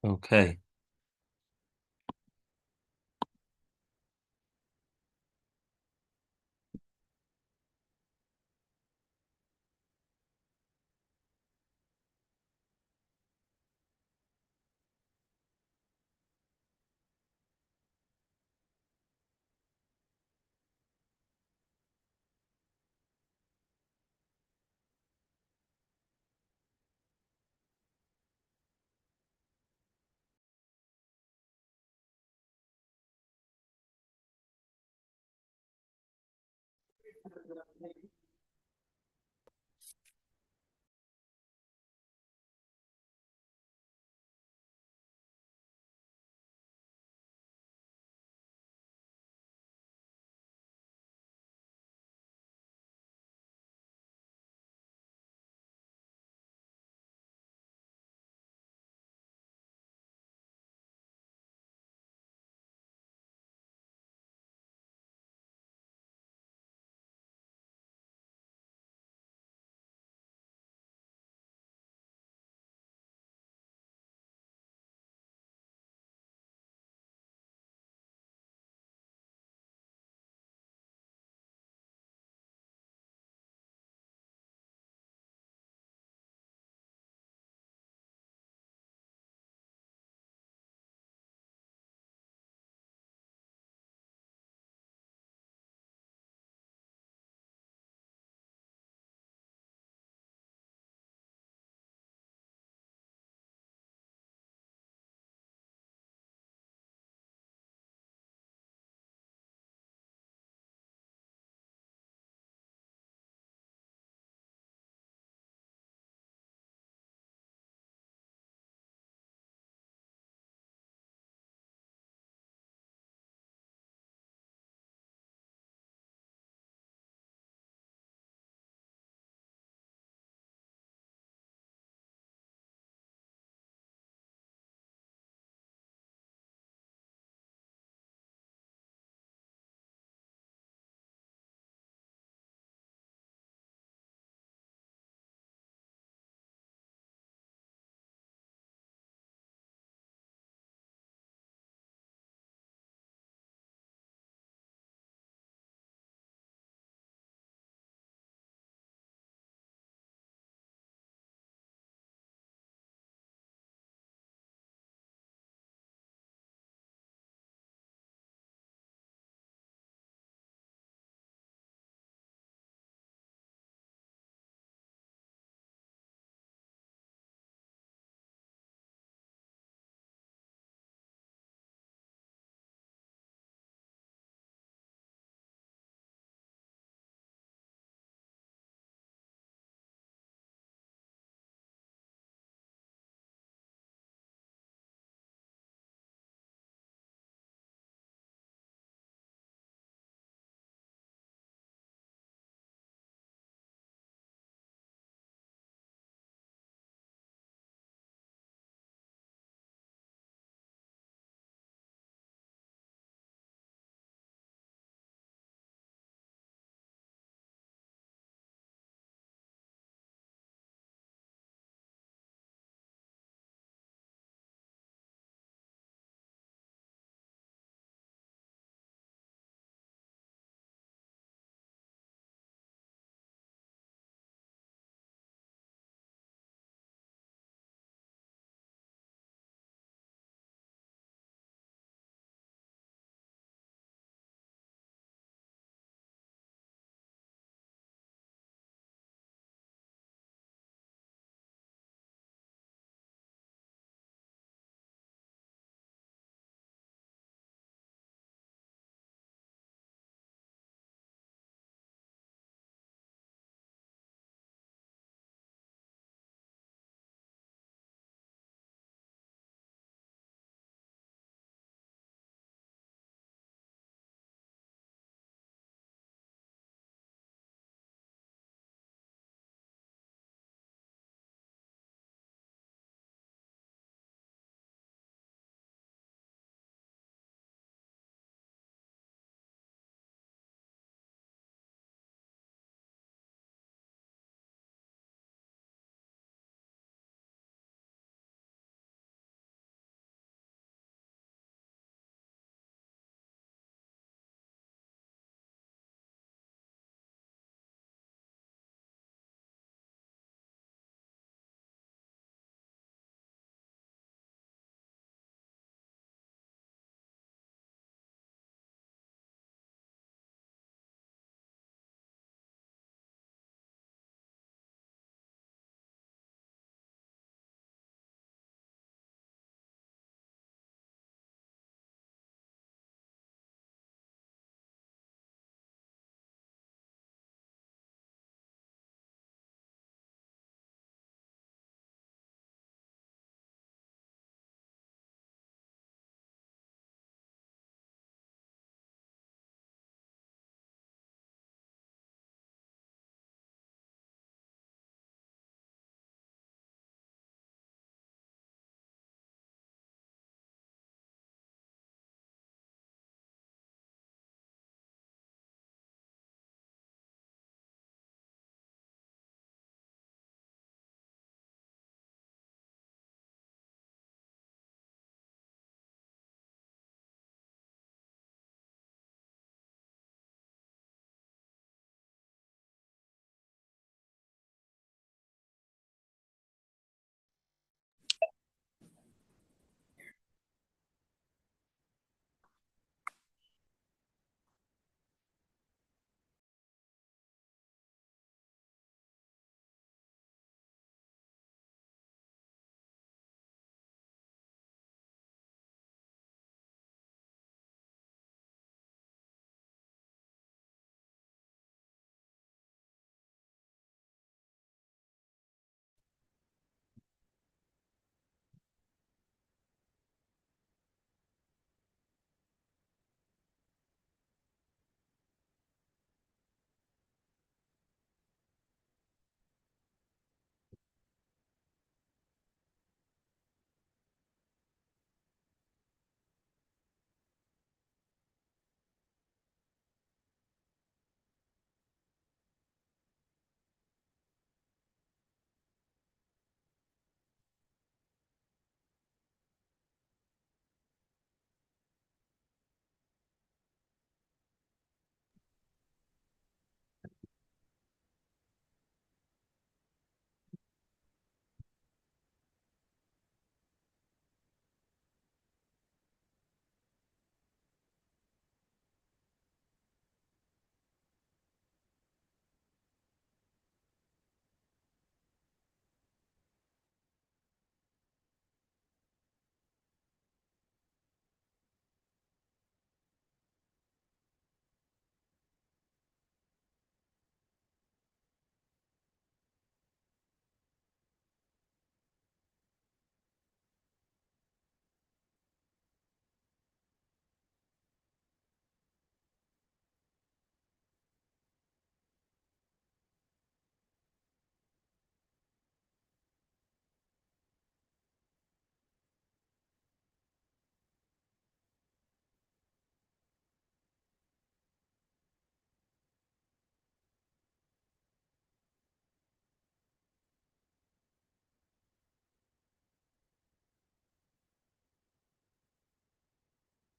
Okay.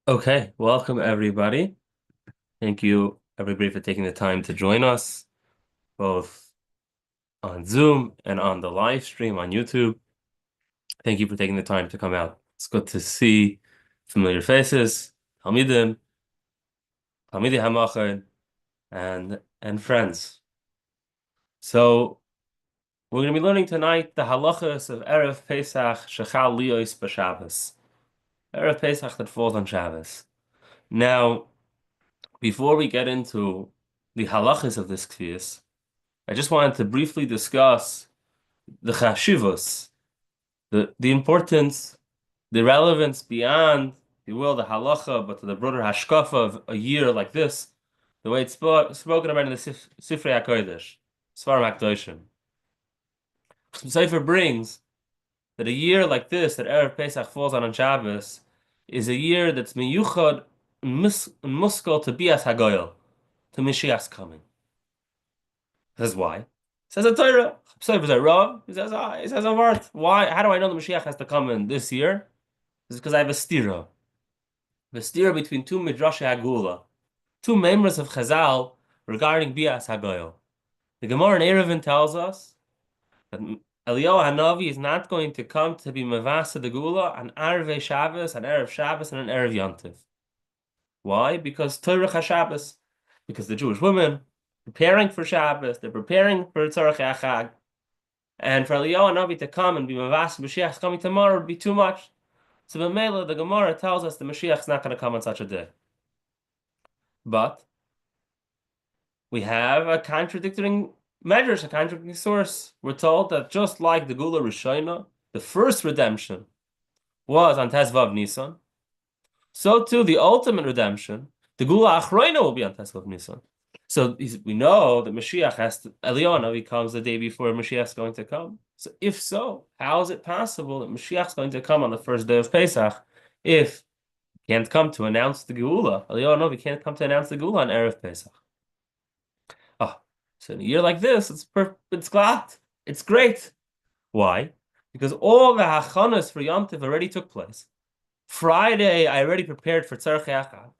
Okay, welcome everybody. Thank you, everybody, for taking the time to join us, both on Zoom and on the live stream on YouTube. Thank you for taking the time to come out. It's good to see familiar faces, Talmidim, Talmidi Hamachon, and friends. So we're going to be learning tonight the halachas of Erev Pesach Shechal Liyos b'Shabbos. Erev Pesach that falls on Shabbos. Now, before we get into the halachas of this kvias, I just wanted to briefly discuss the chashivos, the importance, the relevance beyond, if you will, the halacha, but to the broader hashkafa of a year like this, the way it's spoken about in the Sifrei HaKodesh, Svarim HaKdoshim. Sefer brings that a year like this, that Erev Pesach falls on Shabbos, is a year that's miyuchad muskal to bias hagoyel, to Mashiach's coming. This is why. Says a Torah. So is it wrong? He says a word. Why? How do I know the Mashiach has to come in this year? It's because I have a stira. The stira between two midrash hagula, two members of Chazal regarding bias hagoyel. The Gemara in Erevin tells us that Eliyahu Hanavi is not going to come to be mevasa the gula on Arvei Shabbos, on Erev Shabbos, and on Erev Yontiv. Why? Because Torah HaShabbos. Because the Jewish women preparing for Shabbos, they're preparing for Tzorach HaChag. And for Eliyahu Hanavi to come and be Mavas Mashiach's coming tomorrow would be too much. So B'meila, the Gemara tells us the Mashiach's not going to come on such a day. But we have a contradicting measures, a contradicting source. We're told that just like the Gula Rishona, the first redemption was on Tezvav Nisan, so too the ultimate redemption, the Gula Achroina, will be on Tezvav Nisan. So we know that Mashiach has to, Eliyahu comes the day before Mashiach's going to come. So if so, how is it possible that Mashiach's going to come on the first day of Pesach if he can't come to announce the Geula? Eliyahu can't come to announce the Geula on Erev Pesach. Oh, so in a year like this, it's glad. It's great. Why? Because all the hachanas for Yom Tov already took place. Friday, I already prepared for Tzarech Echad.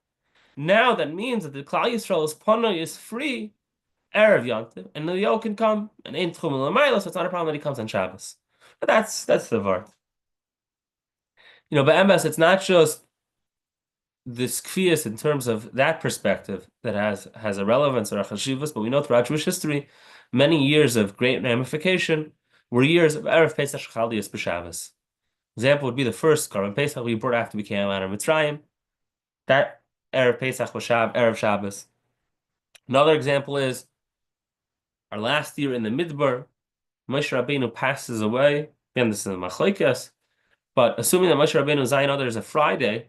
Now that means that the Klal Yisrael's Pana is free Erev Yom Tov, and the Eliyahu can come, and ain't Tchum L'mayla, so it's not a problem that he comes on Shabbos. But that's the Vart. But MS, it's not just this kfiyas in terms of that perspective that has a relevance or a chashivas, but we know throughout Jewish history, many years of great ramification were years of Erev Pesach Chaliyas b'Shabbos. Example would be the first Karban Pesach we brought after we came out of Mitzrayim. That Erev Pesach was Erev Shabbos. Another example is our last year in the Midbar, Moshe Rabbeinu passes away. Again, this is a machlokes, but assuming that Moshe Rabbeinu Zayin Adar is a Friday,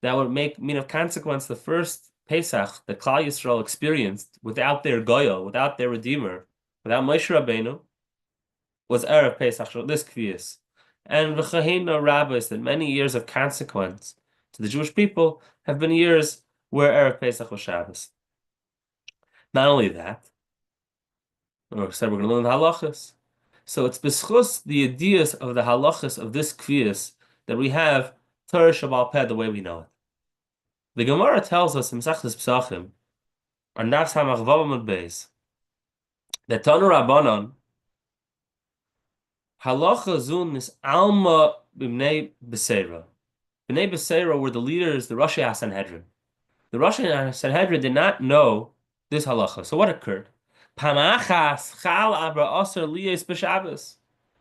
that would mean of consequence the first Pesach that Klal Yisrael experienced without their Goyal, without their Redeemer, without Moshe Rabbeinu, was Erev Pesach, this Kviyas. And v'chahina rabbis, that many years of consequence to the Jewish people have been years where Erev Pesach was Shabbos. Not only that, or said we're going to learn the halachas. So it's b'schus the ideas of the halachas of this Kviyas that we have Torah Shabbal Peh the way we know it. The Gemara tells us in Masechtas Pesachim, or Nafs HaMachvav Beis, that Tanu Rabbanon halacha zun is alma b'nei Beseira. B'nei Beseira were the leaders, the Rosh HaSanhedrin. The Rosh HaSanhedrin did not know this halacha. So what occurred? Pamachas chal abra aser liyes b'Shabbos.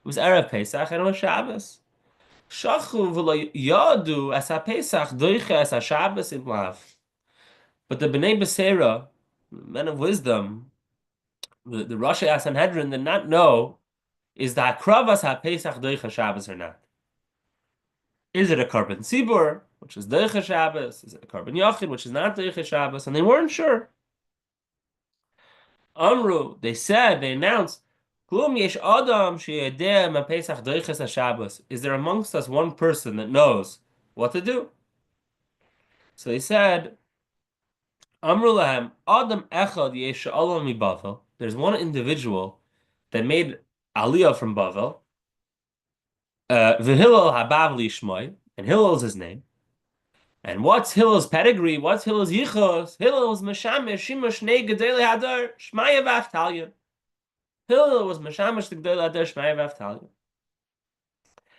It was Erev Pesach and it was Shabbos. Shachu v'lo yadu as ha-Pesach doiche as ha-Shabbos in lav. But the B'nai Beseira, men of wisdom, the Rosh HaSanhedrin did not know is the Hakravas ha-Pesach doiche Shabbos or not. Is it a Karban Tzibur, which is doiche Shabbos? Is it a Karban Yachid, which is not doiche Shabbos? And they weren't sure. Amru, they announced, Klum yesh adam sheyedeh ma-Pesach doiches ha-Shabbos. Is there amongst us one person that knows what to do? So they said, Amru lahem, Adam echad yesh olam mi Bavel. There's one individual that made Aliyah from Bavel. V'Hillel habavli shmoi, and Hillel is his name. And what's Hillel's pedigree? What's Hillel's yichos? Hillel's meshamish shimush nei gedele hadar shmaya v'aftalyon. Hillel was meshamish the gedele hadar shmaya v'aftalyon.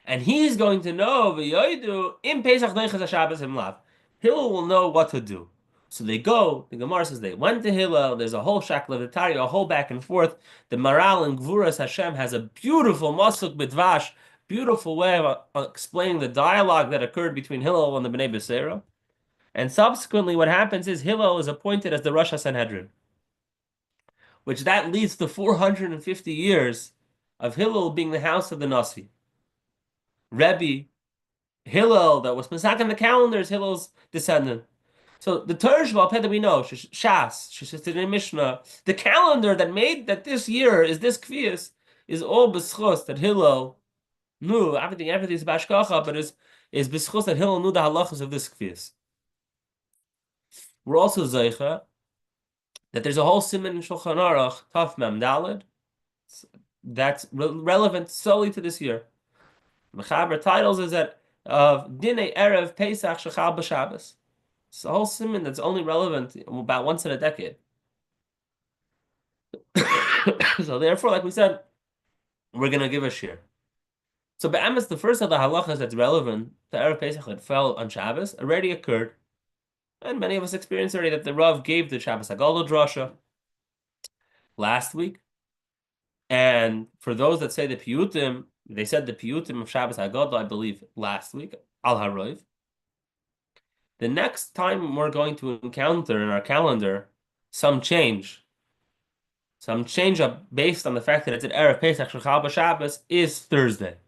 And he's going to know v'yoidu im Pesach doiches Shabbos himlav. Hillel will know what to do. So they go. The Gemara says they went to Hillel. There's a whole shaklavitari, a whole back and forth. The Maral in Gvuras Hashem has a beautiful masuk b'dvash, beautiful way of explaining the dialogue that occurred between Hillel and the Bnei Beseira. And subsequently, what happens is Hillel is appointed as the Rosh HaSanhedrin, which that leads to 450 years of Hillel being the house of the Nasi. Rabbi Hillel, that was Pesach in the calendar, is Hillel's descendant. So the Torah Shval Peh that we know, Shas, Shishis Mishnah, the calendar that made that this year is this Kvias, is all b'schus that Hillel knew, everything is bashkacha, but is b'schus that Hillel knew the halachas of this Kvias. We're also zeicha that there's a whole siman in Shulchan Aruch, Taf Mem Daled, that's relevant solely to this year. Mechaber titles is that of Dinei Erev Pesach Shechal B'Shabbos. It's a whole siman that's only relevant about once in a decade. So therefore, like we said, we're going to give a shiur. So Be'emes, the first of the halachas that's relevant to Erev Pesach that fell on Shabbos already occurred. And many of us experienced already that the Rav gave the Shabbos Haggadah drasha last week. And for those that say the piyutim, they said the piyutim of Shabbos Haggadah, I believe, last week, Al Harov. The next time we're going to encounter in our calendar some change up based on the fact that it's at Erev Pesach Shechal B'Shabbos is Thursday.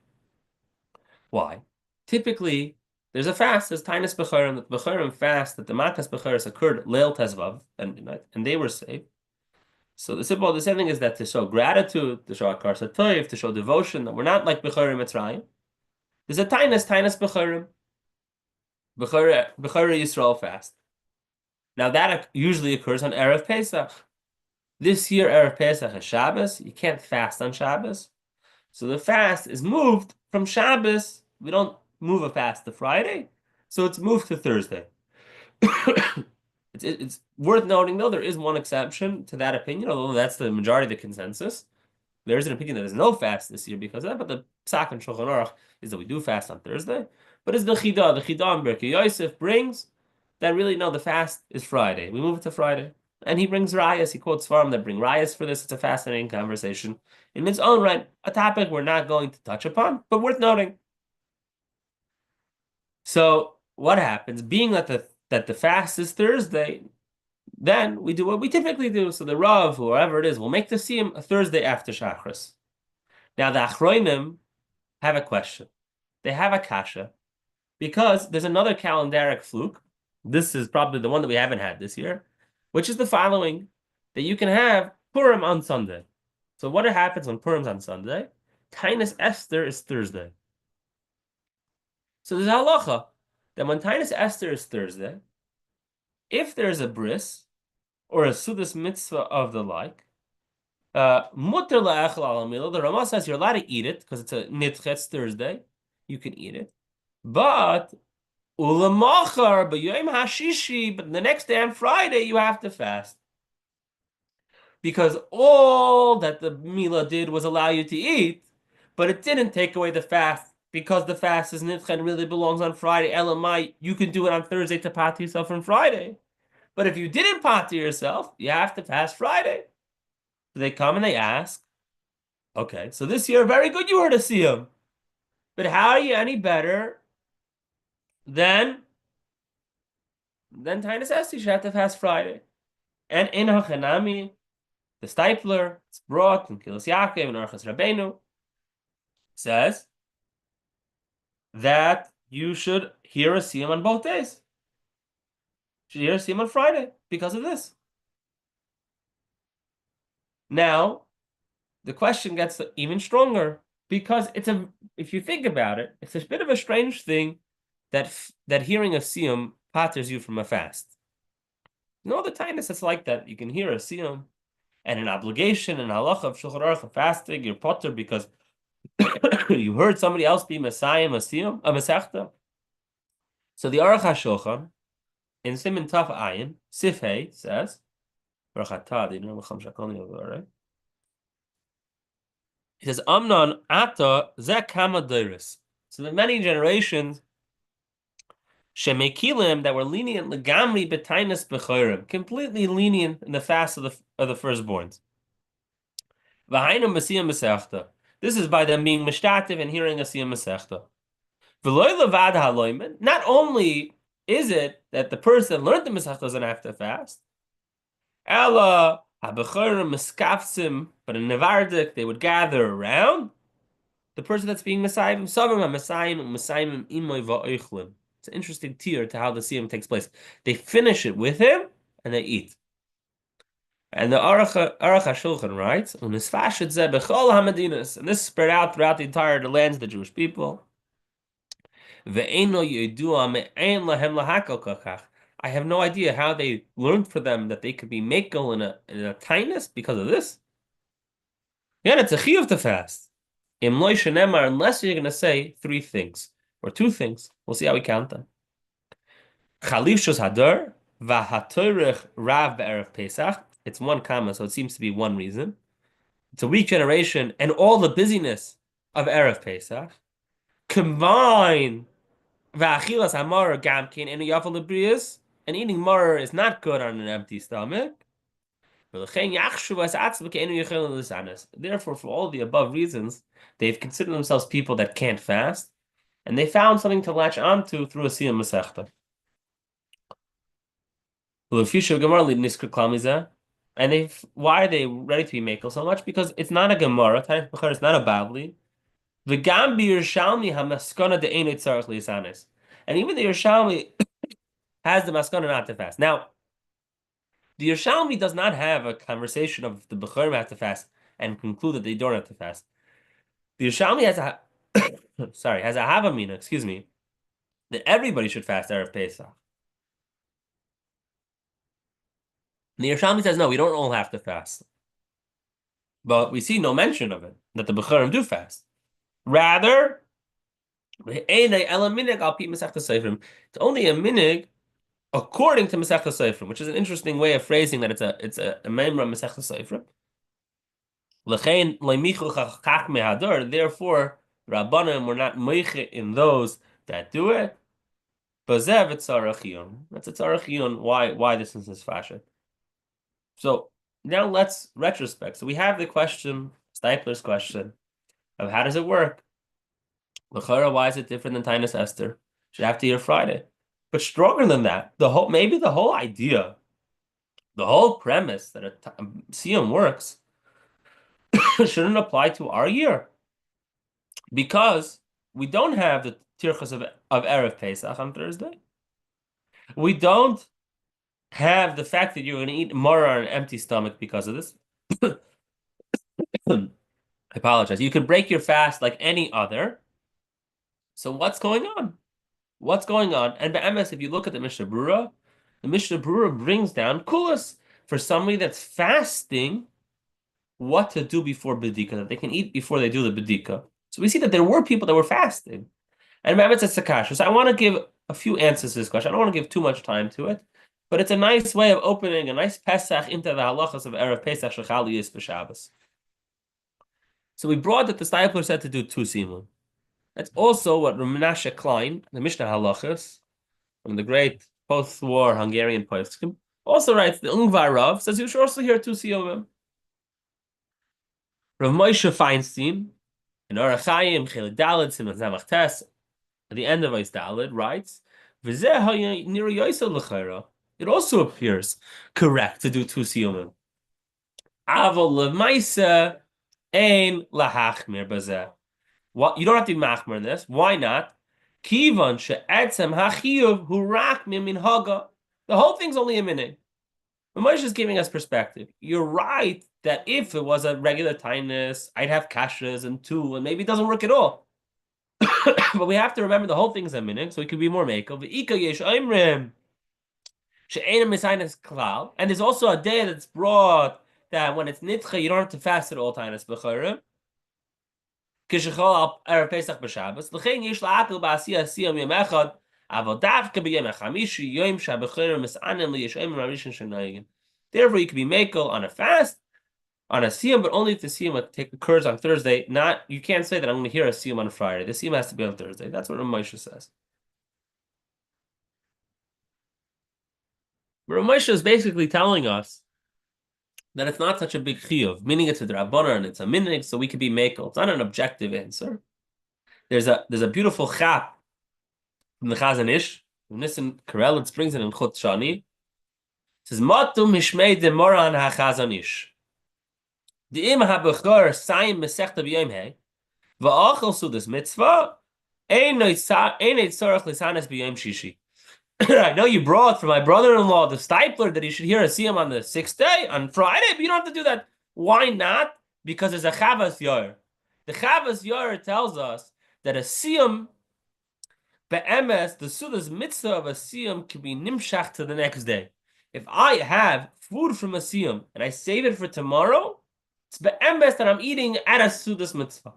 Why? Typically, there's a fast, there's Tainis Bechorim, that Bechorim fast, that the Makas Bechoros occurred Leil Tezvav, and they were saved. So the same thing is that to show gratitude, to show Akar Satoiv, to show devotion, that we're not like Bechorim Mitzrayim. There's a Tainis Bechorim, Bechor Yisrael fast. Now that usually occurs on Erev Pesach. This year, Erev Pesach is Shabbos. You can't fast on Shabbos. So the fast is moved from Shabbos. We don't move a fast to Friday. So it's moved to Thursday. It's worth noting, though, there is one exception to that opinion, although that's the majority of the consensus. There is an opinion that there's no fast this year because of that, but the Pesach and Shulchan Aruch is that we do fast on Thursday. But it's the Chidah in Birkei Yosef brings that really, no, the fast is Friday. We move it to Friday. And he brings rayas, he quotes Svarim that bring rayas for this. It's a fascinating conversation in its own right, a topic we're not going to touch upon, but worth noting. So what happens? Being that the fast is Thursday, then we do what we typically do. So the Rav, whoever it is, will make the Siyum a Thursday after Shachris. Now the Achroinim have a question. They have a kasha, because there's another calendaric fluke. This is probably the one that we haven't had this year, which is the following, that you can have Purim on Sunday. So what happens when Purim's on Sunday? Tainus Esther is Thursday. So there's a halacha that when Tainus Esther is Thursday, if there's a bris or a sudas mitzvah of the like, mutter la'echel al hamila, the Rama says you're allowed to eat it because it's a nitchetz Thursday. You can eat it. But ulamachar b'yom hashishi, but the next day on Friday you have to fast, because all that the Mila did was allow you to eat, but it didn't take away the fast, because the fast is nitchen really belongs on Friday. Elamai, you can do it on Thursday to pat yourself on Friday, but if you didn't pat yourself, you have to fast Friday. So they come and they ask, okay, so this year very good you were to see him, but how are you any better than Tainus Esther? You should have to fast Friday. And in Hachanami, the Stipler, it's brought in Kilos Yaakov and Orchos Rabbeinu, says that you should hear a siyum on both days. You should hear a siyum on Friday because of this. Now, the question gets even stronger, because if you think about it, it's a bit of a strange thing that hearing a siyum patters you from a fast. No other tightness that's like that. You can hear a siyum and an obligation and halacha of Shulchan Aruch of fasting, you're potter because you heard somebody else be Messiah, a siyum, a mesechta. So the Aruch HaShulchan in Siman Taf Ayin Sif Hey says, right? He says, Amnon ata zeh kama deiros. So the many generations shemekilim that were lenient legamri b'tainas b'chorim, completely lenient in the fast of the firstborns. V'hainu masiyam mesechta. This is by them being mishtativ and hearing a siyam mesechta. V'loy levad haloimen. Not only is it that the person that learned the mesechta doesn't have to fast, ella habechorim miskafsim, but in Nevardik they would gather around the person that's being Messiah. It's an interesting tier to how the siyum takes place. They finish it with him and they eat. And the Aruch HaShulchan writes, and this is spread out throughout the entire lands of the Jewish people. I have no idea how they learned for them that they could be makel in a tinus because of this. Yeah, it's a chiyuv to fast. Unless you're going to say three things or two things. We'll see how we count them. Chalivshus hadar v'hatorich rav be'erev Pesach. It's one comma, so it seems to be one reason. It's a weak generation and all the busyness of erev Pesach. Combine v'achilas hamar gamkin and yafal lebrius, and eating mar is not good on an empty stomach. Therefore, for all the above reasons, they've considered themselves people that can't fast, and they found something to latch onto through a siyam masechta. And why are they ready to be makel so much? Because it's not a gemara, it's not a bavli. And even the Yerushalmi has the maskana not to fast. Now, the Yerushalmi does not have a conversation of the Bechurim have to fast and conclude that they don't have to fast. The Yerushalmi has a has a havamina, that everybody should fast Erev Pesach. The Yerushalmi says, no, we don't all have to fast. But we see no mention of it, that the Bechurim do fast. Rather, it's only a minig according to Masechta Seifrim, which is an interesting way of phrasing that it's a memra Masechta Seifrim. Therefore, Rabbanim were not meiche in those that do it. That's a tzarachiyun. Why this is fashion. So now let's retrospect. So we have the question, Stipler's question, of how does it work? L'chara, why is it different than Tainus Esther? Should have to hear Friday. But stronger than that, the whole idea, the whole premise that a siyum works shouldn't apply to our year, because we don't have the tirchas of Erev Pesach on Thursday. We don't have the fact that you're going to eat more on an empty stomach because of this. I apologize. You can break your fast like any other. So what's going on? What's going on? And be'emes, if you look at the Mishnah Brura brings down kulas for somebody that's fasting, what to do before bedika, that they can eat before they do the bedika. So we see that there were people that were fasting. And be'emes, it's a kasha. So I want to give a few answers to this question. I don't want to give too much time to it, but it's a nice way of opening a nice Pesach into the halachas of Erev Pesach Shechal Yis b'Shabbos. So we brought that the Stipler said to do two simon. That's also what Menashe Klein, the Mishnah Halachas, from the great post-war Hungarian postscript, also writes the Ungvar Rav says you should also hear two siyovim. Rav Moshe Feinstein in Orach Chaim Chelik Daled Simon Zamach Tes at the end of Eis Daled writes, it also appears correct to do two siyovim. Avol lemaisa ein lahachmir bazeh. What, you don't have to be machmer in this. Why not? Kivan she'etzem hachiyuv hurak min haga. The whole thing's only a minute. Moshe is giving us perspective. You're right that if it was a regular tinus, I'd have kashas and two, and maybe it doesn't work at all. But we have to remember the whole thing's a minute, so it could be more makel. V'ika yesh oimrim she'enim misaynus klal. And there's also a day that's brought that when it's nitcha, you don't have to fast at all tinus b'chayrim. Kishachol Erev Pesach b'Shabbos. L'chein yesh la'akel ba'asiyah siyam yom echad Therefore, you can be makel on a fast, on a siyum, but only if the siyum occurs on Thursday. Not, you can't say that I'm going to hear a siyum on Friday. The siyum has to be on Thursday. That's what Ramosha says. But Ramosha is basically telling us that it's not such a big chiyuv, meaning it's a drabbanan and it's a minig, so we could be makel. It's not an objective answer. There's a beautiful chap from the Chazon Ish, from Nissen Karel, it brings it in Chut Shani. It says, Matu mishmei de moran ha-Chazon Ish. Di'im ha-bechor sayim mesechta b'yom hei, va'achal sudas mitzvah, ein tzarech lisanes b'yom shishi. I know you brought for my brother-in-law the stipler that he should hear a siyum on the 6th day, on Friday, but you don't have to do that. Why not? Because there's a chavas yor. The chavas yor tells us that a siyum, be'emes, the sudas mitzvah of a siyum can be nimshach to the next day. If I have food from a siyum and I save it for tomorrow, it's be'emes that I'm eating at a sudas mitzvah.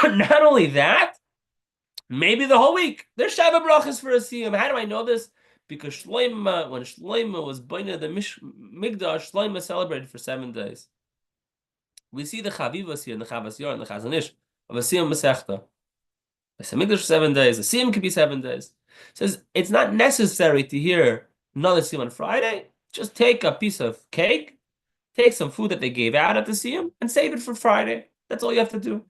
Not only that, maybe the whole week. There's Shabbat brachas for a siyum. How do I know this? Because Shloima, when Shloima was b'nei the Migdash, Shloima celebrated for 7 days. We see the chavivas here in the Chavas Yor and the Chazon Ish of a siyum masechta. A Migdash for 7 days. A siyum could be 7 days. It says it's not necessary to hear another siyum on Friday. Just take a piece of cake, take some food that they gave out at the siyum, and save it for Friday. That's all you have to do.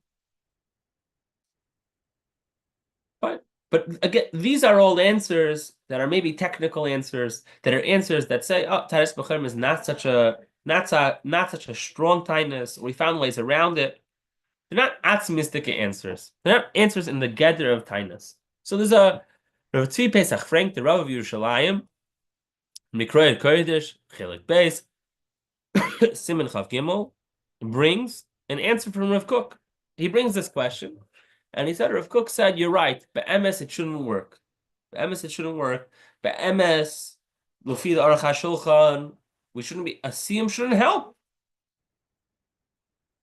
But again, these are all answers that are maybe technical answers, that are answers that say, oh, Taras B'Chorim is not such a strong tightness. We found ways around it. They're not atzmistic answers. They're not answers in the gather of tightness. So there's a Pre-Pesach Frank, the Rabbi of Yerushalayim, Mikroy Kodesh, Chelik Beis, Siman Chav Gimel, brings an answer from Rav Kook. He brings this question. And he said, Rav Kook said, you're right. Be'emes, it shouldn't work. Be'emes, it shouldn't work. Be'emes, Lufi the Aruch HaShulchan, we shouldn't be, a siyum shouldn't help.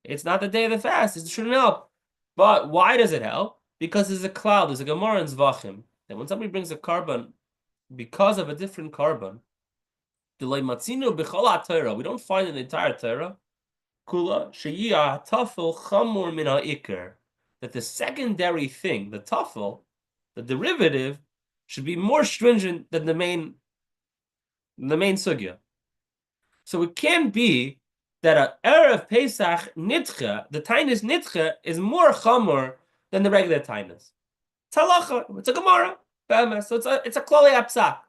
It's not the day of the fast. It shouldn't help. But why does it help? Because there's a cloud. There's a Gemara in Zvachim. And when somebody brings a carbon, because of a different carbon, we don't find in the entire Torah, Kula, Sheyiyah, Tafel, Chamur, Min HaIker, that the secondary thing, the tafel, the derivative, should be more stringent than the main sugya. So it can be that an Erev Pesach nitcha, the tainus nitcha, is more chamor than the regular tainus. It's halacha. It's a gemara. So it's a klali apsak.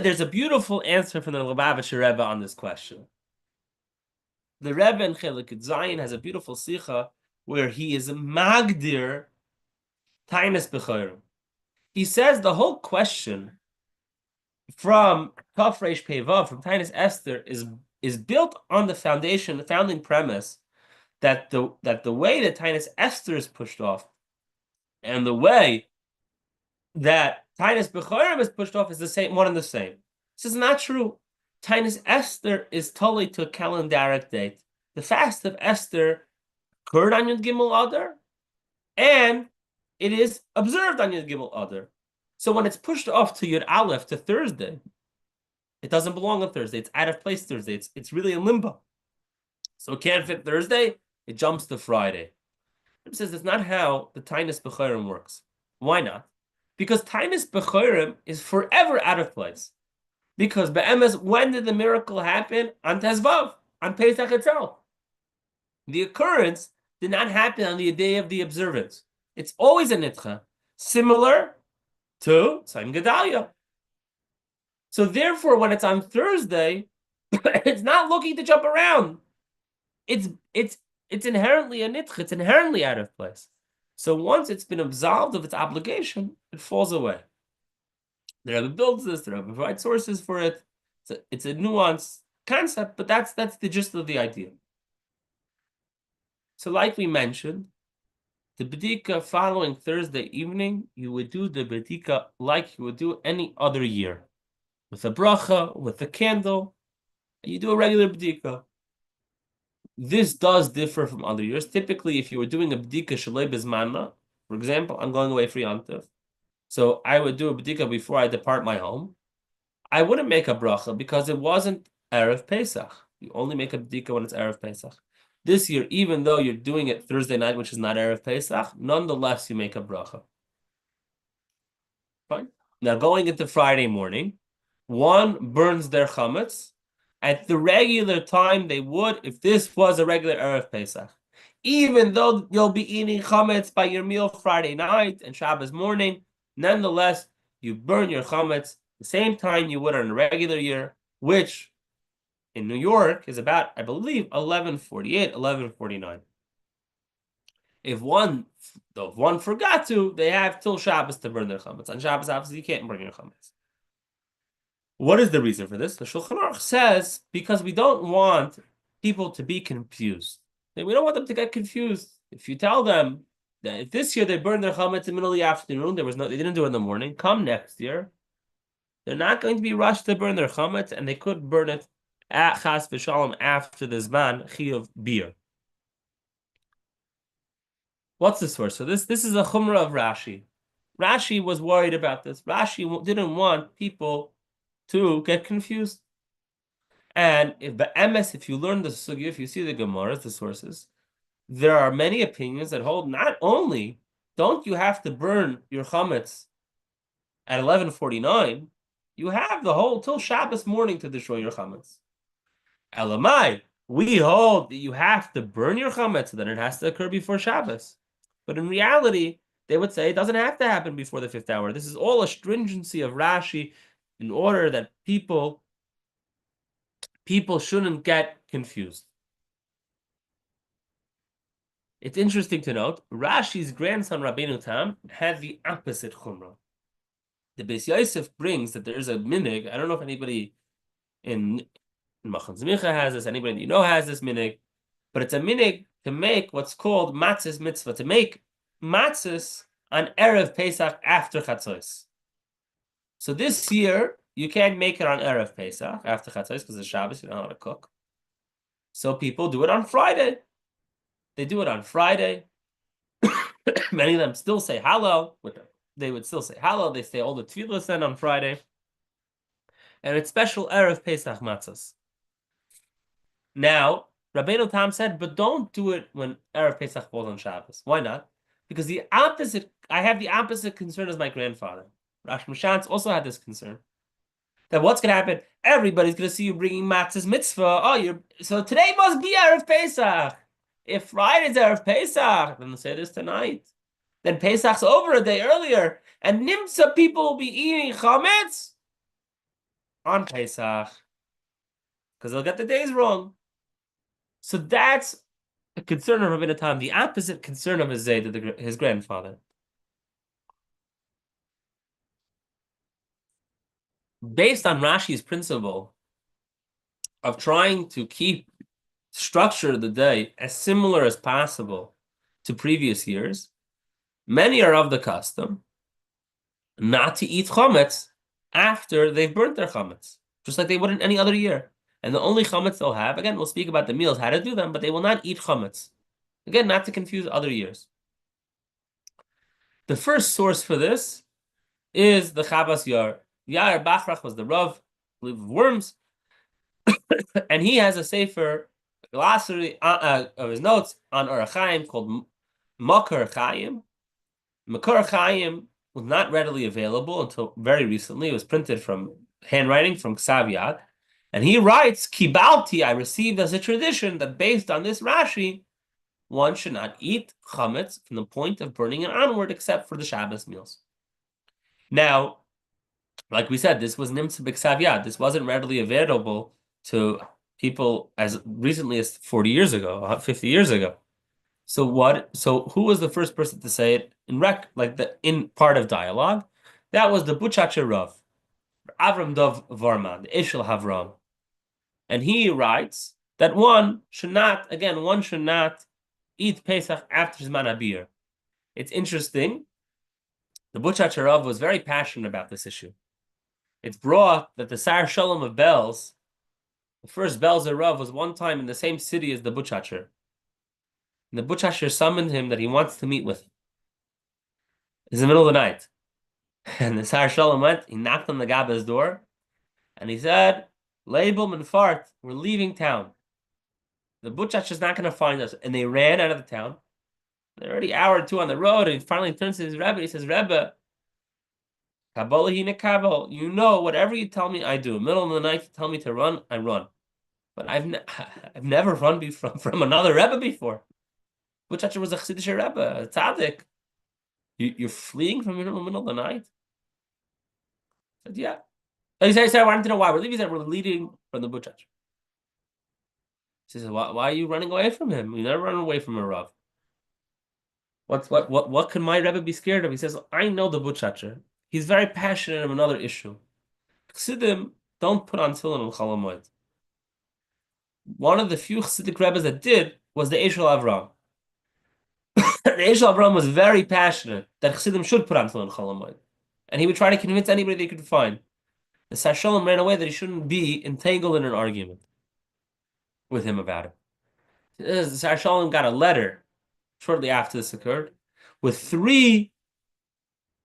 There's a beautiful answer from the Lubavitcher Rebbe on this question. The Rebbe in Chelik Zayin has a beautiful sicha where he is magdir tainus b'chorim. He says the whole question from Kaf Reish Pei Vav, from Tainus Esther, is built on the foundation, the founding premise that the way that Tainus Esther is pushed off and the way that Tainus b'chorim is pushed off is the same, one and the same. This is not true. Tainus Esther is totally to a calendaric date. The fast of Esther occurred on Yud Gimel Adar, and it is observed on Yud Gimel Adar. So when it's pushed off to Yud Aleph, to Thursday, it doesn't belong on Thursday. It's out of place Thursday. It's really in limbo. So it can't fit Thursday. It jumps to Friday. It says that's not how the Tainus B'Chorim works. Why not? Because Tainus B'Chorim is forever out of place. Because be'emes, when did the miracle happen? On Tezvav, on Pesach itself. The occurrence did not happen on the day of the observance. It's always a nitcha, similar to Tzayim Gedalia. So therefore, when it's on Thursday, it's not looking to jump around. It's inherently a nitcha. It's inherently out of place. So once it's been absolved of its obligation, it falls away. The Rabbi builds this, the Rabbi provides sources for it. It's a nuanced concept, but that's the gist of the idea. So like we mentioned, the bedika following Thursday evening, you would do the bedika like you would do any other year. With a bracha, with a candle, and you do a regular bedika. This does differ from other years. Typically, if you were doing a bedika shalei bezmana, For example, I'm going away for Yom Tov, so I would do a b'dika before I depart my home. I wouldn't make a bracha because it wasn't Erev Pesach. You only make a b'dika when it's Erev Pesach. This year, even though you're doing it Thursday night, which is not Erev Pesach, nonetheless you make a bracha. Fine. Now going into Friday morning, one burns their chametz at the regular time they would if this was a regular Erev Pesach. Even though you'll be eating chametz by your meal Friday night and Shabbos morning, nonetheless, you burn your chametz the same time you would on a regular year, which in New York is about, I believe, 11:48, 11:49. If one forgot to, they have till Shabbos to burn their chametz. On Shabbos, obviously, you can't burn your chametz. What is the reason for this? The Shulchan Aruch says because we don't want people to be confused. We don't want them to get confused. If you tell them that if this year they burned their chametz in the middle of the afternoon, they didn't do it in the morning. Come next year, they're not going to be rushed to burn their chametz, and they could burn it at chas v'shalom after the zman chiyuv beer. What's the source? So this is a chumrah of Rashi. Rashi was worried about this. Rashi didn't want people to get confused. And if you learn the sugya, if you see the Gemaras, the sources, there are many opinions that hold not only don't you have to burn your chametz at 11:49, you have the whole till Shabbos morning to destroy your chametz. Elamai, we hold that you have to burn your chametz, so then it has to occur before Shabbos. But in reality, they would say it doesn't have to happen before the 5th hour. This is all a stringency of Rashi in order that people shouldn't get confused. It's interesting to note, Rashi's grandson, Rabbeinu Tam, had the opposite chumrah. The Beis Yosef brings that there's a minig. I don't know if anybody in Machon Zmicha has this, anybody that you know has this minig, but it's a minig to make what's called matzahs mitzvah, to make matzahs on Erev Pesach after Chatzos. So this year, you can't make it on Erev Pesach after Chatzos because it's Shabbos, you don't know how to cook. So people do it on Friday. They do it on Friday. Many of them still say Hallel. They would still say Hallel. They say all the tefillas then on Friday. And it's special Erev Pesach matzahs. Now, Rabbeinu Tam said, but don't do it when Erev Pesach falls on Shabbos. Why not? Because I have the opposite concern as my grandfather. Rash Mashantz also had this concern. That what's going to happen? Everybody's going to see you bringing matzahs mitzvah. So today must be Erev Pesach. If Friday's Erev Pesach, then we'll say this tonight. Then Pesach's over a day earlier. And Nimsa people will be eating chametz on Pesach. Because they'll get the days wrong. So that's a concern of Rabbeinu Tam, the opposite concern of his grandfather. Based on Rashi's principle of trying to keep structure the day as similar as possible to previous years, many are of the custom not to eat chametz after they've burnt their chametz, just like they would in any other year. And the only chametz they'll have, again, we'll speak about the meals, how to do them, but they will not eat chametz. Again, not to confuse other years. The first source for this is the Chabas Yair. Yair Bachrach was the Rav of Worms, and he has a sefer glossary of his notes on Orach Chaim called Makar Chaim. Makar Chaim was not readily available until very recently. It was printed from handwriting from Ksav Yad. And he writes, Kibalti, I received as a tradition that based on this Rashi, one should not eat chametz from the point of burning it onward except for the Shabbos meals. Now, like we said, this was Nimtza B'Ksav Yad. This wasn't readily available to people as recently as 40 years ago, 50 years ago. So who was the first person to say it in part of dialogue? That was the Buchacher Rav, Avram Dov Varman, the Eshel Havram. And he writes that one should not eat Pesach after Zman HaBir. It's interesting. The Buchacher Rav was very passionate about this issue. It's brought that the Sar Shalom of Belz, the first Belzer Rav, was one time in the same city as the Buchacher. And the Buchacher summoned him that he wants to meet with him. It's the middle of the night. And the Sar Shalom went, he knocked on the Gabba's door, and he said, Label and fart, we're leaving town. The Butchach is not going to find us. And they ran out of the town. They're already an hour or two on the road, and he finally turns to his Rebbe. He says, Rebbe, you know, whatever you tell me, I do. Middle of the night, you tell me to run, I run. But I've never run from another Rebbe before. Butchach was a Chassidish Rebbe, a tzaddik. You're fleeing from the middle of the night? I said, yeah. He said, I wanted to know why. We're leaving. He said, we're leading from the Butchach. He says, why are you running away from him? You never run away from a Rav. What can my Rebbe be scared of? He says, I know the Butchacher. He's very passionate of another issue. Chassidim don't put on tefillin on Chol Hamoed. One of the few Chassidic Rebbes that did was the Eshel Avram. The Eshel Avram was very passionate that Chassidim should put on tefillin on Chol Hamoed. And he would try to convince anybody they could find. The Sar Shalom ran away that he shouldn't be entangled in an argument with him about it. The Sar Shalom got a letter shortly after this occurred with 3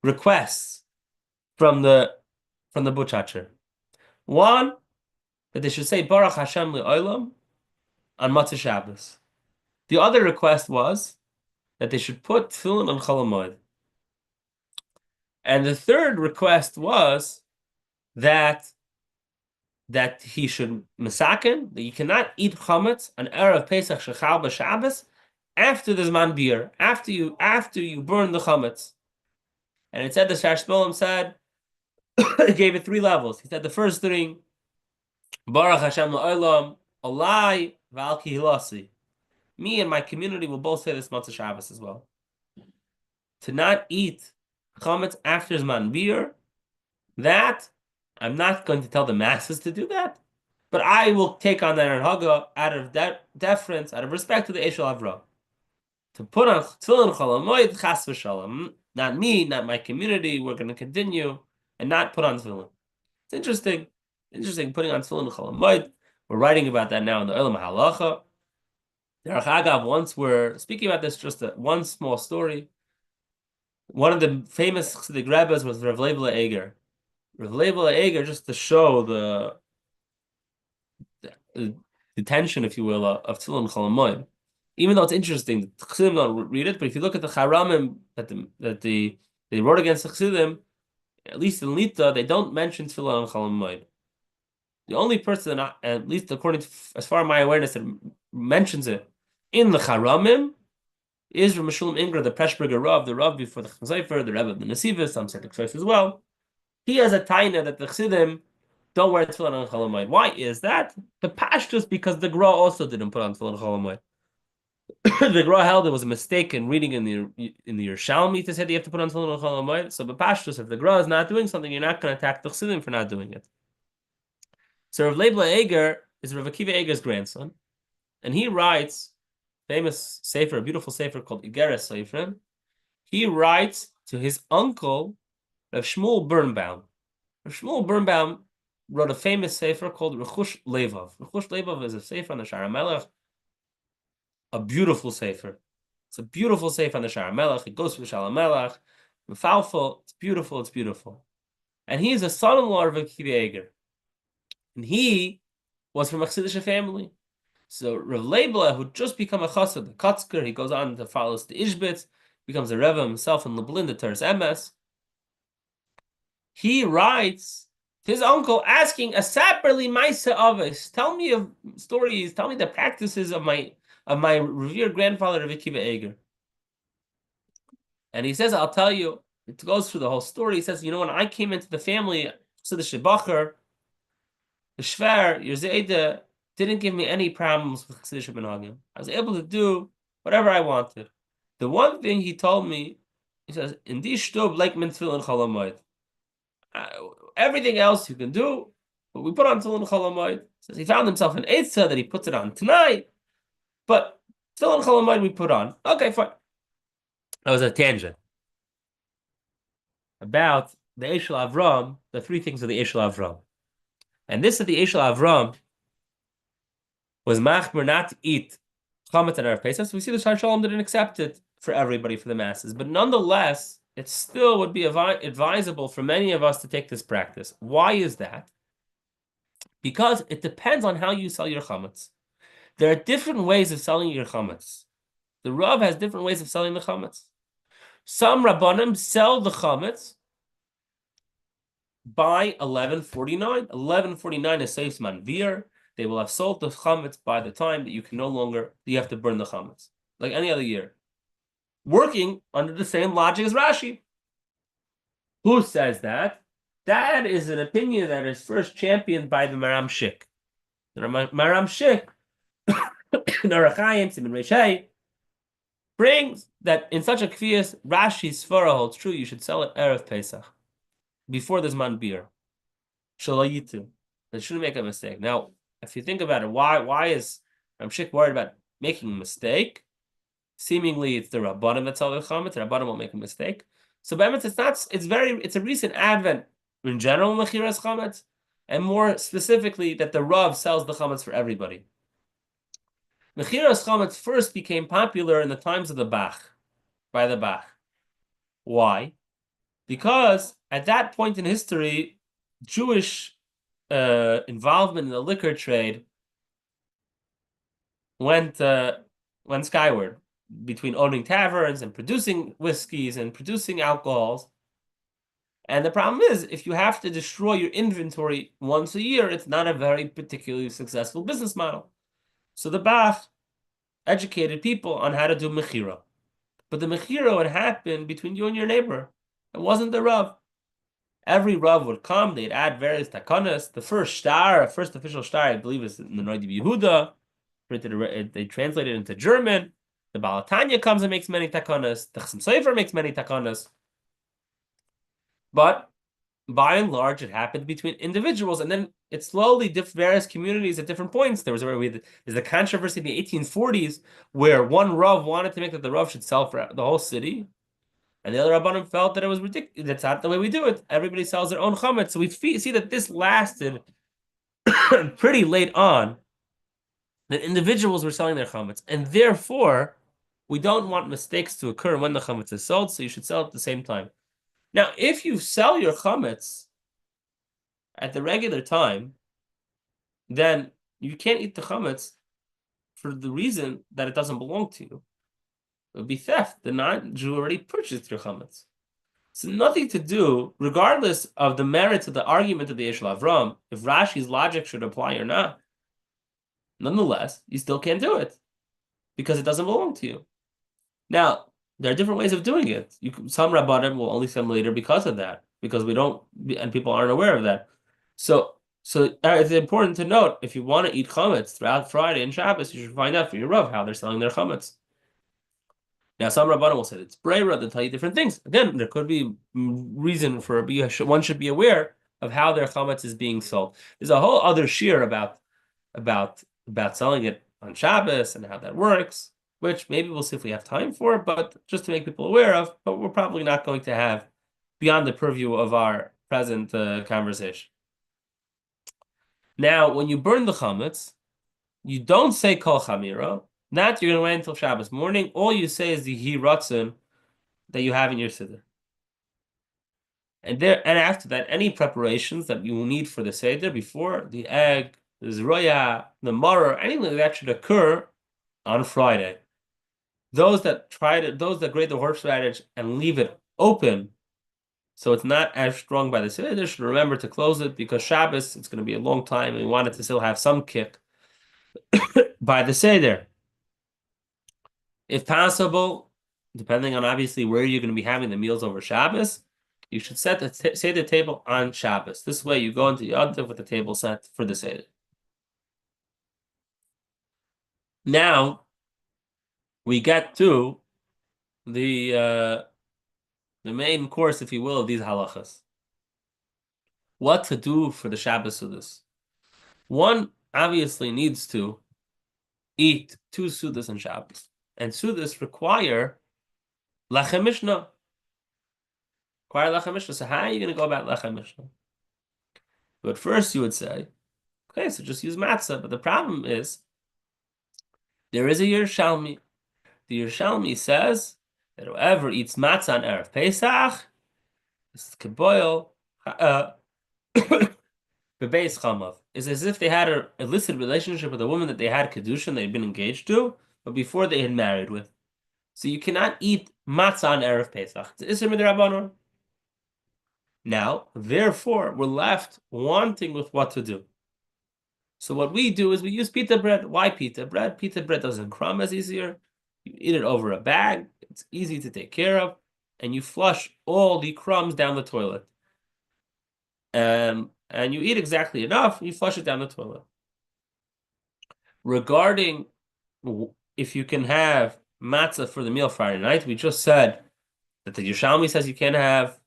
requests from the Butchacher. One, that they should say Baruch Hashem Le'olam on Matzah Shabbos. The other request was that they should put tefillin on Chol Hamoed. And the third request was that he should mesaken, that you cannot eat chametz on Erev Pesach Shechal b'Shabbos after the Zman Beer, after you burn the chametz. And it said the Shar Shmuel said, he gave it 3 levels. He said the first 3, Baruch Hashem La'olam, Alai V'al Kihilasi. Me and my community will both say this Matzah Shabbos as well. To not eat chametz after Zman Beer, that I'm not going to tell the masses to do that, but I will take on that Haga out of deference, out of respect to the Eshel Avram. To put on tefillin Chol Hamoed, chas v'shalom. Not me, not my community. We're going to continue and not put on tefillin. It's interesting putting on tefillin Chol Hamoed. We're writing about that now in the Olam Halacha. Derech Agav, once we're speaking about this, just one small story. One of the famous Chassidic Rebbes was Rav Leibel Eger. Rav Leibel Eger, just to show the tension, if you will, of tefillin Chol Hamoed. Even though it's interesting, the Chassidim don't read it, but if you look at the Charamim that they wrote against the Chassidim, at least in Lita, they don't mention tefillin on Chol Hamoed. The only person, at least according to, as far as my awareness, that mentions it in the Charamim is Rav Meshulam Ingra, the Preshberger Rav, the Rav before the Chazayfer, the Rebbe of the Nesivos, some Seder choice as well. He has a taina that the Chassidim don't wear tefillin on Chol Hamoed. Why is that? The pashtus, because the Gra also didn't put on tefillin on Chol Hamoed. The Gra held it was a mistake in reading in the Yerushalmi to say that you have to put on tefillin on Chol Hamoed. So b'pashtus, if the Gra is not doing something, you're not going to attack the Chassidim for not doing it. So Rav Leibel Eger is Rav Akiva Eger's grandson, and he writes famous sefer, a beautiful sefer called Igeres Sefer. He writes to his uncle Rav Shmuel Birnbaum. Rav Shmuel Birnbaum wrote a famous sefer called Rechush Levav. Rechush Levav is a sefer on the Shara Melech, a beautiful sefer. It's a beautiful sefer on the Shara Melech. It goes through the Shara Melech. Mefalfel. It's beautiful. It's beautiful. And he is a son-in-law of Akiva Eger. And he was from a Chassidish family. So Rav Leibel, who just become a chassid, the Kotzker, he goes on to follow the Ishbitz, becomes a Rebbe himself in Lublin, the Teres Emes. He writes to his uncle asking, "Asaperli Maisa Avis, tell me of stories, tell me the practices of my revered grandfather Rav Akiva Eger." And he says, "I'll tell you." It goes through the whole story. He says, "When I came into the family, so the Shebacher, the Shver, Yerzeda, didn't give me any problems with Chassidish Benhagim. I was able to do whatever I wanted. The one thing he told me, he says, in this shtub, like tefillin and Chol Hamoed. Everything else you can do, but we put on tefillin and Chol Hamoed." Says he found himself an eitzah that he puts it on tonight, but tefillin and Chol Hamoed we put on. Okay, fine. That was a tangent about the Eshel Avram, the 3 things of the Eshel Avram. And this of the Eshel Avram was machmer not to eat chametz and Erev Pesach. So we see the Shar Shalom didn't accept it for everybody, for the masses. But nonetheless, it still would be advisable for many of us to take this practice. Why is that? Because it depends on how you sell your chametz. There are different ways of selling your chametz. The Rav has different ways of selling the chametz. Some Rabbanim sell the chametz by 11:49. 11:49 is Seif Manvir. They will have sold the chametz by the time that you have to burn the chametz, like any other year. Working under the same logic as Rashi. Who says that? That is an opinion that is first championed by the Maram Shik. The Maram Shik, Narachayim, Simon Reishai, brings that in such a kfiyas, Rashi's svara holds true, you should sell it Erev Pesach, before there's man beer. Shalayitu. They shouldn't make a mistake. Now, if you think about it, why is Maram Shik worried about making a mistake? Seemingly, it's the Rabbanim that sell the chametz. The Rabbanim won't make a mistake. So, be'emet, it's a recent advent in general mechiras chametz, and more specifically that the Rav sells the chametz for everybody. Mechiras chametz first became popular in the times of the Bach, by the Bach. Why? Because at that point in history, Jewish involvement in the liquor trade went skyward, between owning taverns and producing whiskeys and producing alcohols. And the problem is, if you have to destroy your inventory once a year, it's not a very particularly successful business model. So the Bach educated people on how to do mechira. But the mechira would happen between you and your neighbor. It wasn't the Rav. Every Rav would come, they'd add various takanas. The first official shtar, I believe, is in the Noidi Yehuda. They translated it into German. The Balatanya comes and makes many takanas. The Chasam Sofer makes many takanas. But by and large, it happened between individuals, and then it slowly various communities at different points. There's a controversy in the 1840s where one Rav wanted to make that the Rav should sell for the whole city, and the other Rabbanim felt that it was ridiculous. That's not the way we do it. Everybody sells their own chametz. So we see that this lasted pretty late on, that individuals were selling their chametz, and therefore we don't want mistakes to occur when the chametz is sold, so you should sell at the same time. Now, if you sell your chametz at the regular time, then you can't eat the chametz for the reason that it doesn't belong to you. It would be theft. The non-Jew already purchased your chametz. So nothing to do, regardless of the merits of the argument of the Eshel Avram, if Rashi's logic should apply or not. Nonetheless, you still can't do it because it doesn't belong to you. Now, there are different ways of doing it. Some Rabbanim will only sell later because of that, because and people aren't aware of that. So it's important to note, if you want to eat chametz throughout Friday and Shabbos, you should find out for your Rav how they're selling their chametz. Now, some Rabbanim will say it's breira, they'll tell you different things. Again, there could be reason for one should be aware of how their chametz is being sold. There's a whole other shiur about selling it on Shabbos and how that works, which maybe we'll see if we have time for, but just to make people aware of, but we're probably not going to have beyond the purview of our present conversation. Now, when you burn the chametz, you don't say kol chamira, not you're going to wait until Shabbos morning. All you say is the hi ratzon that you have in your Seder. And after that, any preparations that you will need for the Seder before, the egg, the zroya, the maror, anything like that should occur on Friday. Those that grate the horseradish and leave it open, so it's not as strong by the Seder, should remember to close it, because Shabbos, it's going to be a long time, and we want it to still have some kick by the Seder. If possible, depending on obviously where you're going to be having the meals over Shabbos, you should set the Seder table on Shabbos. This way you go into Yom Tov with the table set for the Seder. Now, we get to the main course, if you will, of these halachas. What to do for the Shabbos Sudas. One obviously needs to eat 2 Sudas on Shabbos. And Sudas require Lechem Mishnah. So how are you going to go about Lechem Mishnah? But first you would say, okay, so just use matzah. But the problem is, there is a Yerushalmi. The Yerushalmi says that whoever eats matzah on Erev Pesach, this is keboil, bebeis chamav, is as if they had an illicit relationship with a woman that they had kedushin, they'd been engaged to, but before they had married with. So you cannot eat matzah on Erev Pesach. It's Isser Midrabanan. Now, therefore, we're left wanting with what to do. So what we do is we use pita bread. Why pita bread? Pita bread doesn't crumb as easier. You eat it over a bag. It's easy to take care of. And you flush all the crumbs down the toilet. And you eat exactly enough, you flush it down the toilet. Regarding if you can have matzah for the meal Friday night, we just said that the Yerushalmi says you can't have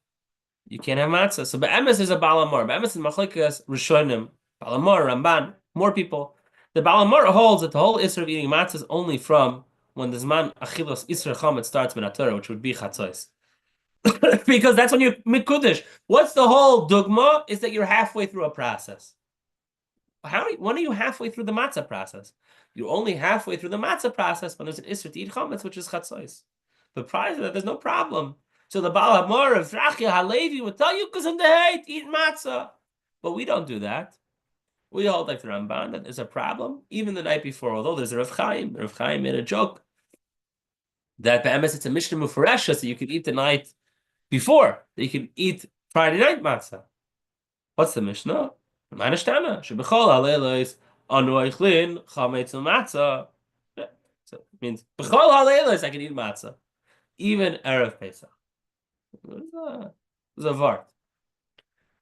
matzah. So be'emes is a balamor. Be'emes is machlikas rishonim. Balamor, Ramban, more people. The balamor holds that the whole isra of eating matzah is only from when the zman achilos isra chametz starts min haTorah, which would be chatzos. Because that's when you're mikudesh. What's the whole dogma? Is that you're halfway through a process. When are you halfway through the matzah process? You're only halfway through the matzah process when there's an isra to eat chametz, which is chatzos. But prior to that, there's no problem. So the Baal HaMor of Zrachia Halevi would tell you, because in the hate, eat matzah. But we don't do that. We hold like the Ramban that there's a problem even the night before. Although there's a Rav Chaim. Rav Chaim made a joke that be'emes it's a Mishnah Mufaresha, so you could eat the night before, that you could eat Friday night matzah. What's the Mishnah? Manashtana shebechol haleilos anu eichlin chametz matzah. So it means bechol haleilos I can eat matzah, even Erev Pesach. It's a vart.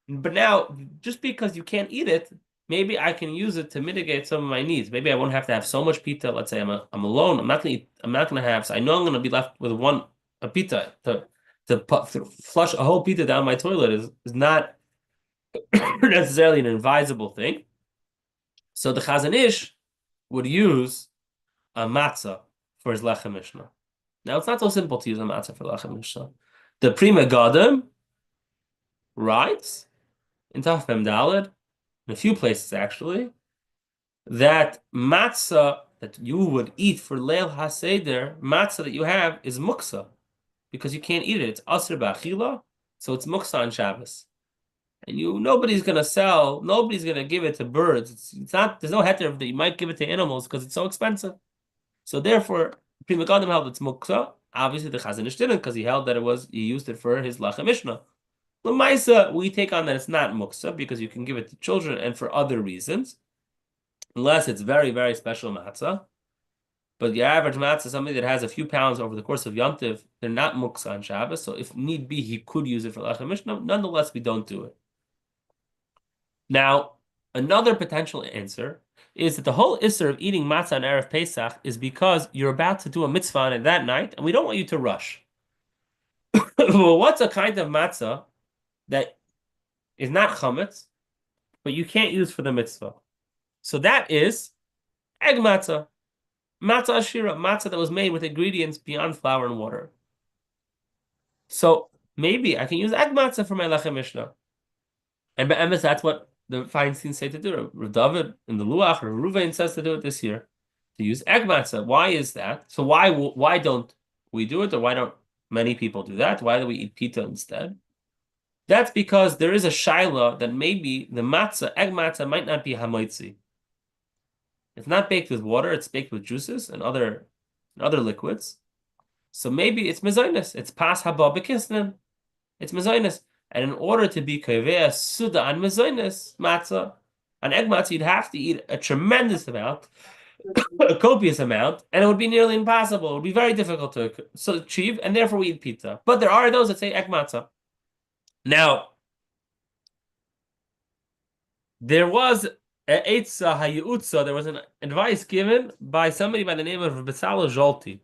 But now, just because you can't eat it, maybe I can use it to mitigate some of my needs. Maybe I won't have to have so much pita. Let's say I'm alone. I'm not going to have. So I know I'm going to be left with a pita to flush a whole pita down my toilet is not necessarily an advisable thing. So the Chazon Ish would use a matzah for his lechem mishnah. Now it's not so simple to use a matzah for lechem mishnah. The Pri Megadim writes in Taf Mem Daled, in a few places actually, that matzah that you would eat for Leil HaSeder, matzah that you have is muksa, because you can't eat it. It's asr ba'achila, so it's muksa on Shabbos. And nobody's going to give it to birds. It's not, there's no heter that you might give it to animals because it's so expensive. So therefore, Pri Megadim held it's muksa. Obviously, the Chazon Ish didn't, because he held that he used it for his lechem mishnah. L'maisa, we take on that it's not muksa because you can give it to children and for other reasons, unless it's very, very special matzah. But the average matzah, somebody that has a few pounds over the course of Yom Tov, they're not muksa on Shabbos. So if need be, he could use it for lechem mishnah. Nonetheless, we don't do it. Now, another potential answer is that the whole isser of eating matzah on Erev Pesach is because you're about to do a mitzvah on it that night, and we don't want you to rush. Well, what's a kind of matzah that is not chametz, but you can't use for the mitzvah? So that is egg matzah. Matzah ashira, matzah that was made with ingredients beyond flour and water. So maybe I can use egg matzah for my lechem mishnah. And be'emes, that's what the Feinstein say to do. Rav David in the Luach, or Ruvain says to do it this year, to use egg matzah. Why is that? So why don't we do it, or why don't many people do that? Why do we eat pita instead? That's because there is a shaila that maybe the matzah, egg matzah, might not be hamoitzi. It's not baked with water; it's baked with juices and other liquids. So maybe it's mezainis. It's pas haba b'kisnin. It's mezainis. And in order to be kaveh suda on mezainis matzah, on egg matzah, you'd have to eat a tremendous amount, a copious amount, and it would be nearly impossible. It would be very difficult to achieve, and therefore we eat pita. But there are those that say egg matzah. Now, there was an eitzah hayutza. There was an advice given by somebody by the name of Rabbi Zolti.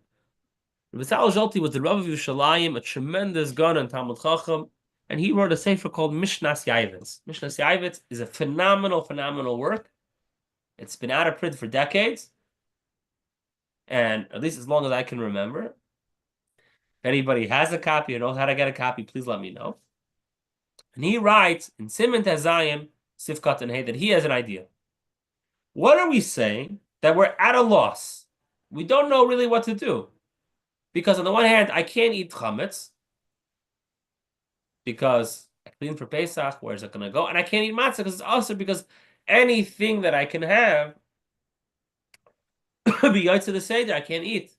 Rabbi Zolti was the Rav of Yerushalayim, a tremendous gun and Talmud Chacham, and he wrote a sefer called Mishnas Yavitz. Mishnas Yavitz is a phenomenal work. It's been out of print for decades, and at least as long as I can remember. If anybody has a copy or knows how to get a copy, please let me know. And he writes in Siman Tezayim, Sifkat and Hay, that he has an idea. What are we saying? That we're at a loss. We don't know really what to do. Because on the one hand, I can't eat chametz because I clean for Pesach. Where's it going to go? And I can't eat matzah because it's also because anything that I can have be to the Seder, I can't eat.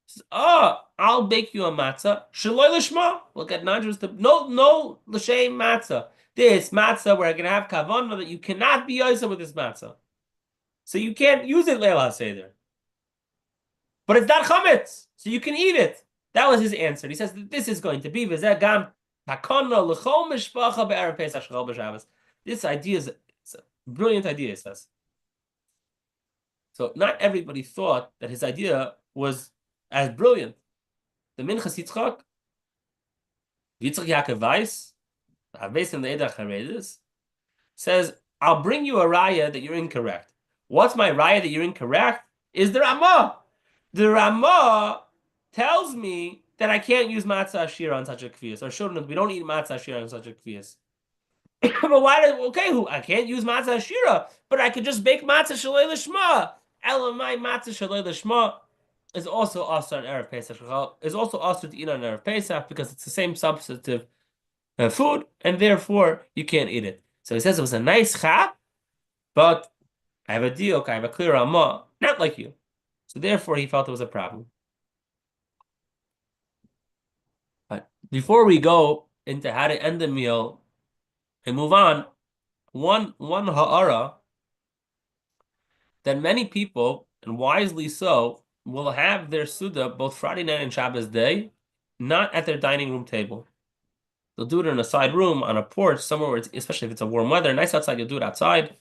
Says, oh, I'll bake you a matzah. Shaloi lishma. We'll get non-Jews to no l'shem matzah. This matzah where I can have kavanah that you cannot be yoysa with this matzah, so you can't use it leil seder. But it's not chametz, so you can eat it. That was his answer. He says that this is going to be v'zeh gam takana l'chol mishpacha be'erev Pesach shchol b'Shabbos. This idea is a brilliant idea. He says. So not everybody thought that his idea was as brilliant. The Minchas Yitzchak Yaakov Weiss, Haveis in the Eder Charedis, says, I'll bring you a raya that you're incorrect. What's my raya that you're incorrect? Is the Ramah. The Ramah tells me that I can't use matzah ashira on such a kvias, or shouldn't. We don't eat matzah ashira on such a kvias. But why? I can't use matzah ashira, but I could just bake matzah shalei l'shma. Elamai matzah shalei l'shma is also also on erev Pesach. Is also also to eat on erev Pesach because it's the same substantive food, and therefore you can't eat it. So he says it was a nice chap, but I have a diok, I have a clear ramah, not like you. So therefore he felt it was a problem. But before we go into how to end the meal and move on, one ha'ara that many people, and wisely so, will have their Suda both Friday night and Shabbos day, not at their dining room table. They'll do it in a side room, on a porch, somewhere where it's, especially if it's a warm weather, nice outside, you'll do it outside.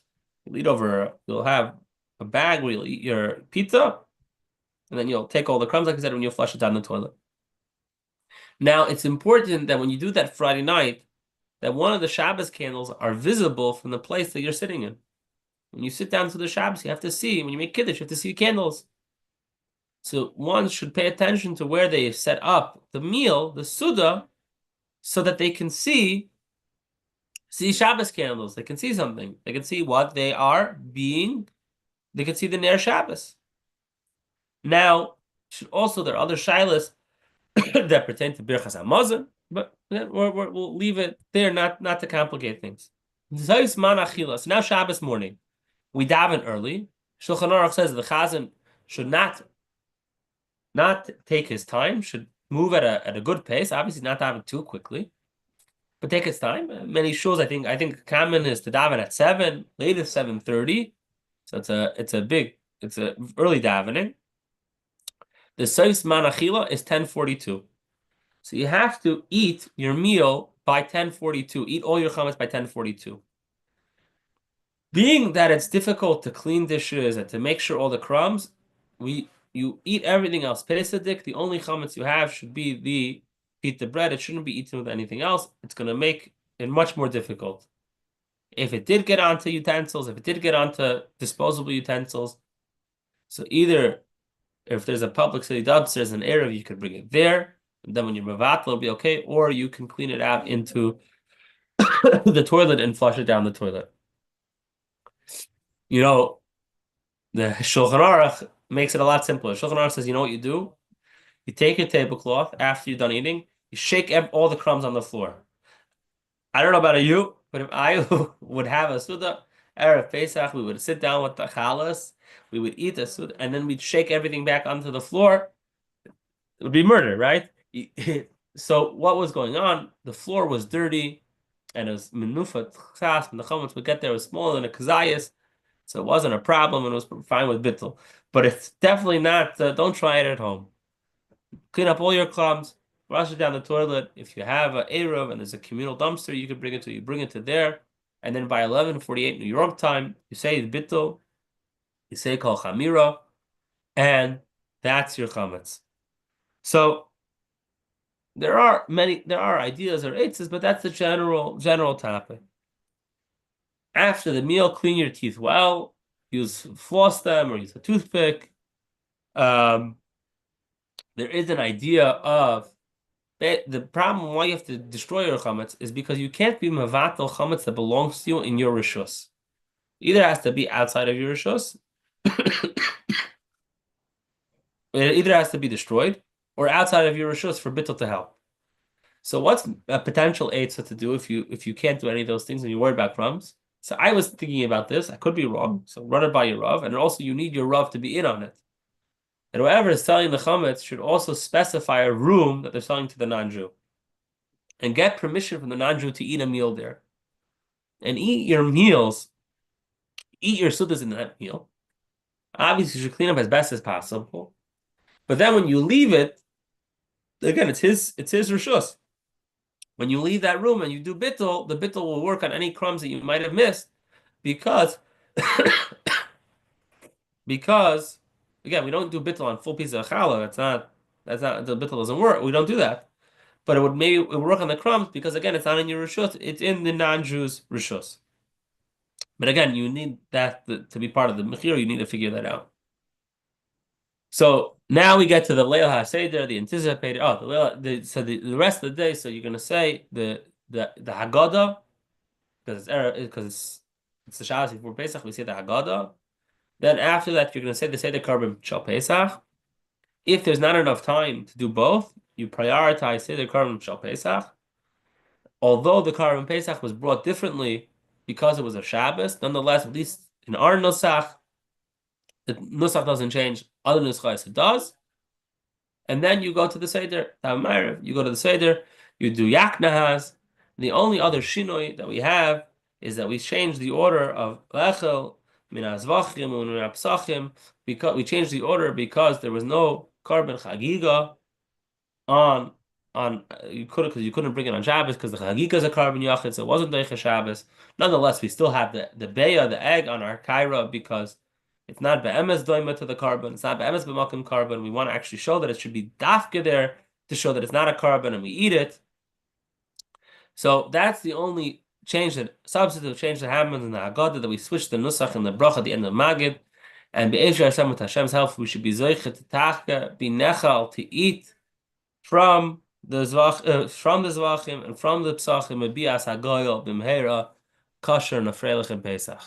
You'll have a bag where you'll eat your pizza, and then you'll take all the crumbs, like I said, when you'll flush it down the toilet. Now, it's important that when you do that Friday night, that one of the Shabbos candles are visible from the place that you're sitting in. When you sit down to the Shabbos, you have to see, when you make Kiddush, you have to see candles. So one should pay attention to where they set up the meal, the Suda, so that they can see Shabbos candles. They can see something. They can see what they are being. They can see the Ner Shabbos. Now, there are other shilas that pertain to Birchas HaMazon, but we'll leave it there, not to complicate things. So now Shabbos morning, we daven early. Shulchan Aruch says the Chazan should not take his time, should move at a good pace. Obviously, not daven too quickly, but take his time. Many shuls, I think common is to daven at 7, latest 7:30. So it's a early davening. The Sois Manachila is 10:42. So you have to eat your meal by 10:42. Eat all your chametz by 10:42. Being that it's difficult to clean dishes and to make sure all the crumbs, you eat everything else. Peresadik, the only chametz you have should be the pita bread. It shouldn't be eaten with anything else. It's going to make it much more difficult. If it did get onto utensils, if it did get onto disposable utensils, so either if there's a public city upstairs an area, you could bring it there, and then when you're mevatel, it'll be okay, or you can clean it out into the toilet and flush it down the toilet. You know, the Shulchan Aruch makes it a lot simpler. Shulchan Aruch says, you know what you do? You take your tablecloth after you're done eating, you shake all the crumbs on the floor. I don't know about you, but if I would have a Suda, Erev Pesach, we would sit down with the chalas, we would eat the Suda, and then we'd shake everything back onto the floor. It would be murder, right? So what was going on? The floor was dirty, and it was menufat chas, and the chametz would get there, it was smaller than a kazayas, so it wasn't a problem, and it was fine with bittul. But it's definitely not, don't try it at home. Clean up all your crumbs, rush it down the toilet. If you have an Eruv and there's a communal dumpster you can bring it to, you bring it to there, and then by 11:48 New York time, you say the bittul, you say kol chamira, and that's your chametz. So there are ideas or eitzes, but that's the general topic. After the meal, clean your teeth well, floss them or use a toothpick. There is an idea of the problem why you have to destroy your chametz is because you can't be mevatel chametz that belongs to you in your rishus. Either has to be outside of your rishus, it either has to be destroyed, or outside of your rishus for bittul to help. So what's a potential eitzah to do if you can't do any of those things and you're worried about crumbs? So I was thinking about this. I could be wrong. So run it by your rav, and also you need your rav to be in on it. And whoever is selling the chametz should also specify a room that they're selling to the non-Jew, and get permission from the non-Jew to eat a meal there, and eat your meals, eat your sudas in that meal. Obviously, you should clean up as best as possible. But then when you leave it, again, it's his rishus. When you leave that room and you do bittul, the bittul will work on any crumbs that you might have missed, because because again, we don't do bittul on full piece of challah. That's not the bittul doesn't work. We don't do that. But it would work on the crumbs because again, it's not in your rishus. It's in the non-Jews' rishus. But again, you need that to be part of the mechir. You need to figure that out. So now we get to the Leil HaSeder, the anticipated. Oh, the rest of the day. So you're going to say the Haggadah, because it's the Shabbos before Pesach. We say the Haggadah. Then after that, you're going to say the Seder Karban Shal Pesach. If there's not enough time to do both, you prioritize Seder Karban Shal Pesach. Although the Karban Pesach was brought differently because it was a Shabbos, nonetheless, at least in our Nusach, the Nusach doesn't change. Other Nusachs it does. And then you go to the Seder, you go to the Seder, you do Yak Nahas. The only other Shinoi that we have is that we change the order of Lechel, Min HaZvachim, Min HaPsachim, because we changed the order because there was no Karban Chagiga on you couldn't, because you couldn't bring it on Shabbos because the Chagiga is a Karban Yachid, so it wasn't Deicha Shabbos. Nonetheless, we still have the Beya, the egg on our Kaira, because it's not be'emes doima to the carbon. It's not be'emes b'makim carbon. We want to actually show that it should be dafke there to show that it's not a carbon and we eat it. So that's the only substantive change that happens in the Haggadah, that we switch the nusach and the bracha at the end of Magid. And be'ezra Hashem, with Hashem's help, we should be zoichet to tachke, be nechal, to eat from the zvachim and from the psachim, and be as hagoyel b'mheira, kosher, nafreilich, and Pesach.